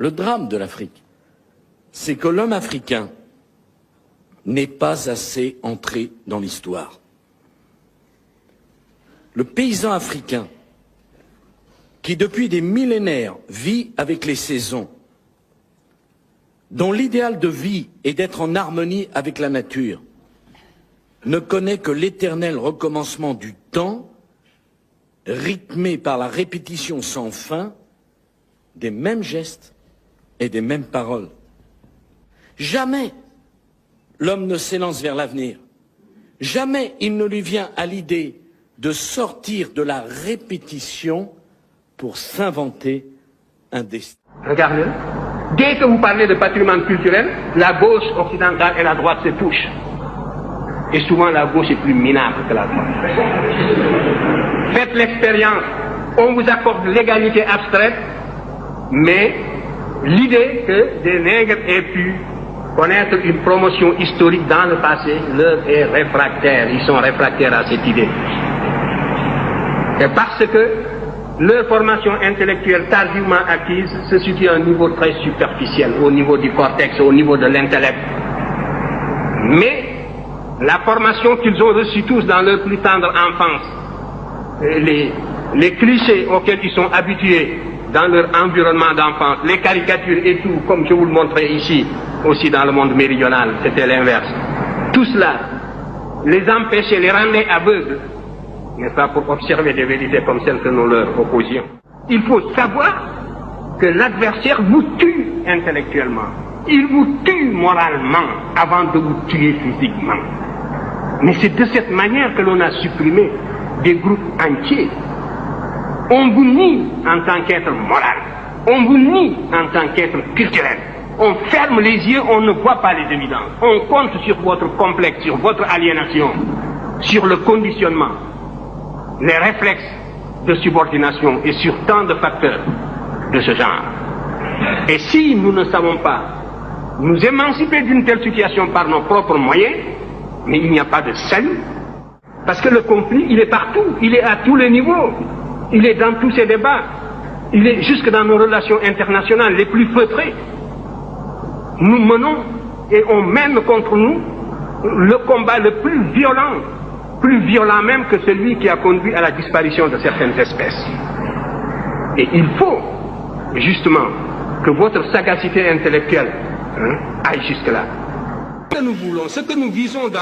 Le drame de l'Afrique, c'est que l'homme africain n'est pas assez entré dans l'histoire. Le paysan africain, qui depuis des millénaires vit avec les saisons, dont l'idéal de vie est d'être en harmonie avec la nature, ne connaît que l'éternel recommencement du temps, rythmé par la répétition sans fin des mêmes gestes et des mêmes paroles. Jamais l'homme ne s'élance vers l'avenir. Jamais il ne lui vient à l'idée de sortir de la répétition pour s'inventer un destin. Regardez, dès que vous parlez de patrimoine culturel, la gauche occidentale et la droite se touchent. Et souvent la gauche est plus minable que la droite. Faites l'expérience, on vous accorde l'égalité abstraite, mais l'idée que des nègres aient pu connaître une promotion historique dans le passé leur est réfractaire. Ils sont réfractaires à cette idée. Et parce que leur formation intellectuelle tardivement acquise se situe à un niveau très superficiel, au niveau du cortex, au niveau de l'intellect. Mais la formation qu'ils ont reçue tous dans leur plus tendre enfance, les clichés auxquels ils sont habitués dans leur environnement d'enfance, les caricatures et tout, comme je vous le montrais ici, aussi dans le monde méridional, c'était l'inverse. Tout cela les empêchait, les rendait aveugles, n'est-ce pas, pour observer des vérités comme celles que nous leur opposions. Il faut savoir que l'adversaire vous tue intellectuellement. Il vous tue moralement avant de vous tuer physiquement. Mais c'est de cette manière que l'on a supprimé des groupes entiers. On vous nie en tant qu'être moral. On vous nie en tant qu'être culturel. On ferme les yeux, on ne voit pas les évidences. On compte sur votre complexe, sur votre aliénation, sur le conditionnement, les réflexes de subordination et sur tant de facteurs de ce genre. Et si nous ne savons pas nous émanciper d'une telle situation par nos propres moyens, mais il n'y a pas de salut. Parce que le conflit, il est partout, il est à tous les niveaux, il est dans tous ces débats, il est jusque dans nos relations internationales les plus feutrées. Nous menons et on mène contre nous le combat le plus violent même que celui qui a conduit à la disparition de certaines espèces. Et il faut justement que votre sagacité intellectuelle aille jusque-là. Ce que nous voulons, ce que nous visons dans